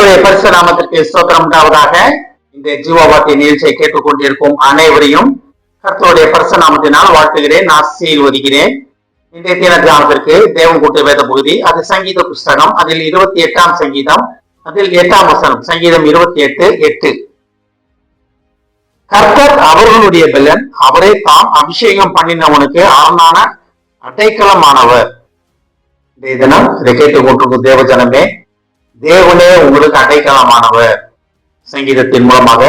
கர்த்தருடைய பரிசு நாமத்திற்கு ஸ்தோத்திரம் உண்டாவதாக. இந்த ஜீவவார்த்தை நிகழ்ச்சியை கேட்டுக்கொண்டிருக்கும் அனைவரையும் கர்த்தருடைய பரிசு நாமத்தினால் வாழ்த்துகிறேன், ஆசீர்வதிக்கிறேன். இன்றைய தின தியானத்திற்கு தேவன் கூட்டு வேத பகுதி, அது சங்கீத புஸ்தகம், அதில் 28ஆம் சங்கீதம், அதில் 8ஆம் வசனம். சங்கீதம் 28:8. கர்த்தர் அவர்களுடைய பலன், அவரே தாம் அபிஷேகம் பண்ணினவனுக்கு அரணான அடைக்கலமானவர். இன்றைய தினம் இதை கேட்டுக்கொண்டிருக்கும் தேவ ஜனமே, தேவனே உங்களுக்கு அடைக்கலமானவர். சங்கீதத்தின் மூலமாக,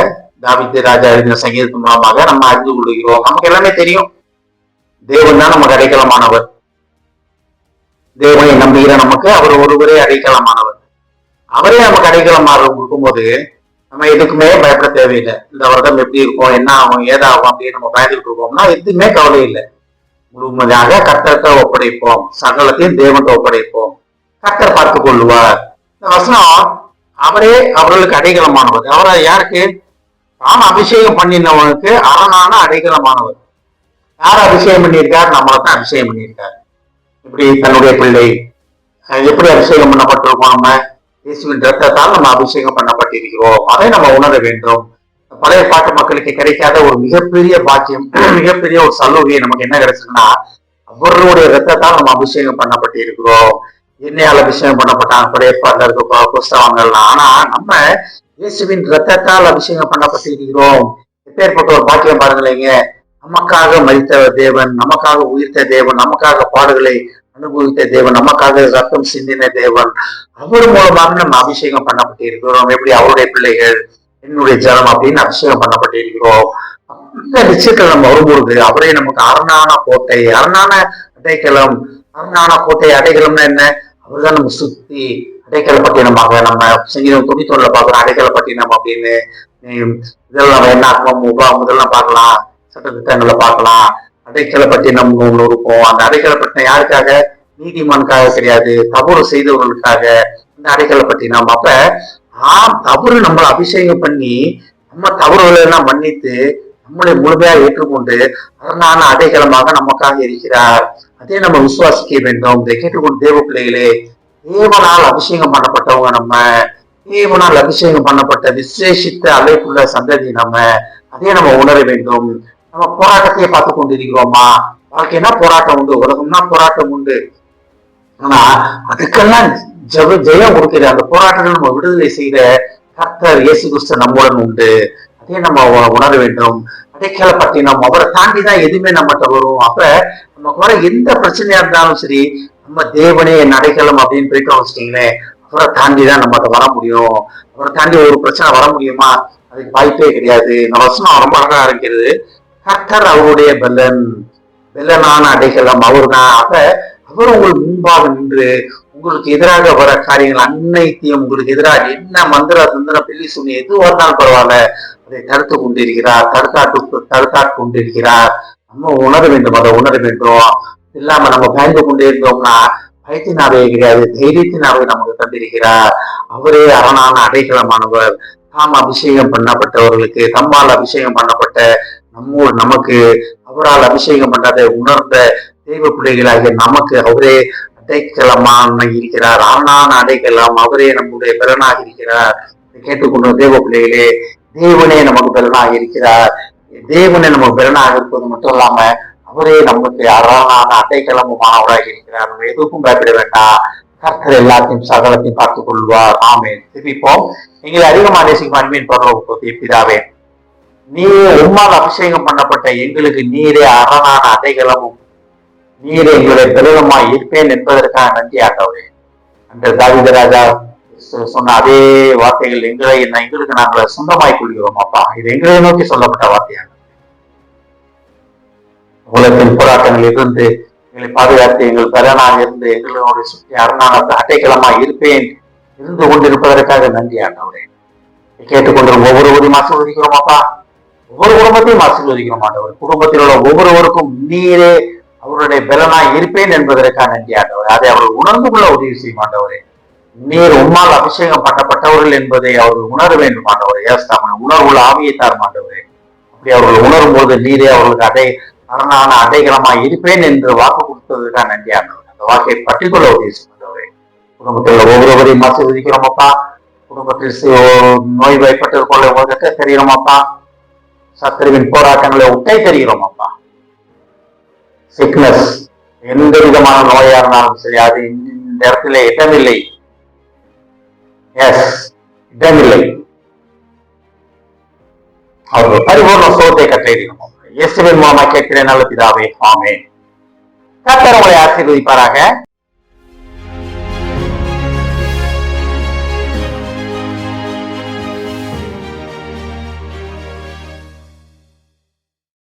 தாவீது ராஜா எழுதின சங்கீதத்தின் மூலமாக நம்ம அறிந்து கொள்கிறோம். நமக்கு எல்லாமே தெரியும், தேவன் தான் நமக்கு அடைக்கலமானவர். தேவனை நம்புகிற நமக்கு அவர் ஒருவரே அடைக்கலமானவர். அவரே நமக்கு அடைக்கலமாக கொடுக்கும்போது நம்ம எதுக்குமே பயப்பட தேவையில்லை. இந்த வருடம் எப்படி இருக்கும், என்ன ஆகும், ஏதாகும் அப்படின்னு நம்ம பயந்துட்டு இருக்கோம்னா எதுவுமே கவலை இல்லை. முழுமையாக கர்த்தர்கிட்ட ஒப்படைப்போம், சகலத்தையும் தேவன்கிட்ட ஒப்படைப்போம், கர்த்தர் பார்த்துக் கொள்ளுவார். இந்த வசனம், அவரே அவர்களுக்கு அடைக்கலமானவர். அவரை யாருக்கு? தாம் அபிஷேகம் பண்ணினவனுக்கு அரணான அடைக்கலமானவர். யார் அபிஷேகம் பண்ணியிருக்கார்? நம்மளைத்தான் அபிஷேகம் பண்ணியிருக்கார். இப்படி தன்னுடைய பிள்ளை எப்படி அபிஷேகம் பண்ணப்பட்டிருக்கோம்? நம்ம இயேசுவின் ரத்தத்தால் நம்ம அபிஷேகம் பண்ணப்பட்டிருக்கிறோம். அதை நம்ம உணர வேண்டும். பழைய பாட்டு மக்களுக்கு கிடைக்காத ஒரு மிகப்பெரிய பாக்கியம், மிகப்பெரிய ஒரு சலுகை நமக்கு என்ன கிடைச்சதுன்னா, அவர்களுடைய ரத்தத்தால் நம்ம அபிஷேகம் பண்ணப்பட்டிருக்கிறோம். எண்ணெயால் அபிஷேகம் பண்ணப்பட்டாங்க பழைய பாட்டில் இருக்க புஸ்தகங்கள்லாம். ஆனா நம்ம இயேசுவின் ரத்தத்தால் அபிஷேகம் பண்ணப்பட்டிருக்கிறோம். எப்பேற்பட்ட ஒரு பாக்கியம் பாருங்களேங்க. நமக்காக மரித்த தேவன், நமக்காக உயிர்த்த தேவன், நமக்காக பாடுகளை அனுபவித்த தேவன், நமக்காக ரத்தம் சிந்தின தேவன், அவர் மூலமாக நம்ம அபிஷேகம் பண்ணப்பட்டு இருக்கிறோம். எப்படி அவருடைய பிள்ளைகள், என்னுடைய ஜனம் அப்படின்னு அபிஷேகம் பண்ணப்பட்டு இருக்கிறோம். இந்த நிச்சயத்தில் நம்ம வரும்பொழுது அவரே நமக்கு அரணான கோட்டை, அரணான அடைக்கலம். அரணான கோட்டை, அடைக்கலம்னா என்ன? அவர்தான் நம்ம சுத்தி அடைக்கலப்பட்டினமாக. நம்ம சங்கீதம் 91 பார்க்கிறோம் அடைக்கலப்பட்டினம் அப்படின்னு. இதெல்லாம் நம்ம என்ன முதல்லாம் பார்க்கலாம், சட்டத்திட்டங்களை பார்க்கலாம். அடைக்கலப்பட்டினம் ஒண்ணு இருக்கும். அந்த அடைக்கலப்பட்டினம் யாருக்காக? நீதிமானுக்காக கிடையாது, தவறு செய்தவர்களுக்காக இந்த அடைக்கலப்பட்டினம். அப்ப தவறு நம்மளை அபிஷேகம் பண்ணி நம்ம தவறுகளை எல்லாம் மன்னித்து நம்மளை முழுமையாக ஏற்றுக்கொண்டு அரணான அடைக்கலமாக நமக்காக இருக்கிறார். அதே நம்ம விசுவாசிக்க வேண்டும். இதை கேட்டுக்கொண்டு தேவ பிள்ளைகளே, தேவனால் அபிஷேகம் பண்ணப்பட்டவங்க நம்ம, தேவனால் அபிஷேகம் பண்ணப்பட்ட விசேஷித்த அழைப்புள்ள சந்ததி நம்ம. அதே நம்ம உணர வேண்டும். நம்ம போராட்டத்தையே பார்த்து கொண்டிருக்கிறோமா? வாழ்க்கைனா போராட்டம் உண்டு, உலகம்னா போராட்டம் உண்டு. ஆனா அதுக்கெல்லாம் ஜெயம் கொடுக்கிற அந்த போராட்டங்கள் நம்ம விடுதலை செய்த கர்த்தர் இயேசு கிறிஸ்து நம்முடன் உண்டு. அதே நம்ம உணர வேண்டும். அடைக்கலப்பட்டினம், அவரை தாண்டிதான் எதுவுமே நம்மகிட்ட வரும். அப்ப நமக்கு வர எந்த பிரச்சனையா இருந்தாலும் சரி, நம்ம தேவனே என் அடைக்கலம் அப்படின்னு போயிட்டு வச்சுட்டீங்களேன், அவரை தாண்டிதான் நம்மகிட்ட வர முடியும். அவரை தாண்டி ஒரு பிரச்சனை வர முடியுமா? அதுக்கு வாய்ப்பே கிடையாது. இந்த வசனம் ரொம்ப அழகா இருக்கிறது. கர்த்தர் அவருடைய பலன், பலனான அடைக்கலம் அவர்தான். அப்ப அவர் உங்களுக்கு முன்பாக நின்று உங்களுக்கு எதிராக வர காரியங்கள் அனைத்தையும், உங்களுக்கு எதிராக என்ன மந்திர தந்திர பில்லி சுனி எது வந்தாலும் பரவாயில்ல, அதை தடுத்து கொண்டிருக்கிறார், தடுத்தாட்டு கொண்டிருக்கிறார். நம்ம உணர வேண்டும், அதை உணர வேண்டும். இல்லாம நம்ம பயந்து கொண்டே இருந்தோம்னா பயத்தினாவே கிடையாது, தைரியத்தினாவே நமக்கு தந்திருக்கிறார். அவரே அரணான அடைக்கலமானவர். தாம் அபிஷேகம் பண்ணப்பட்டவர்களுக்கு, தம்மால் அபிஷேகம் பண்ணப்பட்ட நமக்கு, அவரால் அபிஷேகம் பண்ணதை உணர்ந்த தெய்வ பிள்ளைகளாகிய நமக்கு அவரே அடைக்கலமான இருக்கிறார். அரணான அடைக்கலம். அவரே நம்முடைய பலனாக இருக்கிறார். கேட்டுக்கொண்ட தேவ பிள்ளைகளே, தேவனே நமக்கு பலனாக இருக்கிறார். தேவனே நமக்கு பலனாக இருப்பது மட்டும் இல்லாம அவரே நமக்கு அரணான அடைக்கலமுமானவராக இருக்கிறார். நம்ம எதுக்கும் பயப்பட வேண்டாம். கர்த்தர் எல்லாத்தையும் சகலத்தையும் பார்த்துக் கொள்வார். ஆமென். திருப்பிப்போம். எங்களை அதிகமாக நேசிக்கும் அன்பின் பரலோக பிதாவே, நீர் உம்மால் அபிஷேகம் பண்ணப்பட்ட எங்களுக்கு நீரே அரணான அடைக்கலமும், நீரே எங்களுடைய பலனுமாய் இருப்பேன் என்பதற்காக நன்றி ஆண்டவரே. அந்த தாவீது ராஜா சொன்ன அதே வார்த்தைகள் எங்களுக்கு நாங்கள் சொந்தமாய் கொள்கிறோம் அப்பா. இது எங்களை நோக்கி சொல்லப்பட்ட வார்த்தையாக உலகத்தின் போராட்டங்கள் இருந்து எங்களை பாதுகாத்து எங்கள் பலனாக இருந்து எங்களுடைய சுற்றி அரணான அடைக்கலமாய் இருப்பேன் இருந்து கொண்டிருப்பதற்காக நன்றி ஆண்டவரே. கேட்டுக்கொண்டிருக்கும் ஒவ்வொருவரையும் ஆசீர்வதிக்கிறோம் அப்பா. ஒவ்வொரு குடும்பத்தையும் ஆசீர்வதிக்கிறோம் ஆண்டவர். குடும்பத்தில் உள்ள ஒவ்வொருவருக்கும் நீரே அவருடைய பலனாய் இருப்பேன் என்பதற்காக நன்றி ஆண்டவரே. அதை அவர்கள் உணர்ந்து கொள்ள உதவி செய்யும் ஆண்டவரே. நீர் உம்மால் அபிஷேகம் பண்ணப்பட்டவர்கள் என்பதை அவர்கள் உணர வேண்டும் ஆண்டவரே. ஏஸ்தாம உணர்வுள்ள ஆவியை தாரும் ஆண்டவரே. அப்படி அவர்கள் உணரும் போது நீரே அவர்களுக்கு அரணான அடைக்கலமாய் இருப்பேன் என்று வாக்கு கொடுத்ததுக்காக நன்றி ஆண்டவரே. அந்த வாக்கை பற்றிக்கொள்ள உதவி செய்யும் ஆண்டவரே. குடும்பத்தில் ஒவ்வொருவரையும் ஆசீர்வதிக்கிறோம் அப்பா. குடும்பத்தில் நோய்வாய்ப்பட்டிருக்கோம் உங்களுக்கு தெரிகிறோமாப்பா. சத்துருவின் போராட்டங்களை விட்டே தெரிகிறோம் அப்பா. சிக்னஸ் எந்த விதமான நோயா இருந்தாலும் சரி, அது இந்த இடத்துல இடமில்லை. எஸ், இடமில்லை. அவர்கள் பரிபூர்ண சோத்தை கட்டளையிடணும். இயேசுவின் மூலமா கேட்கிறேன் நல்ல பிதாவே, ஆமென். கர்த்தர் உங்களை ஆசீர்வதிப்பாராக.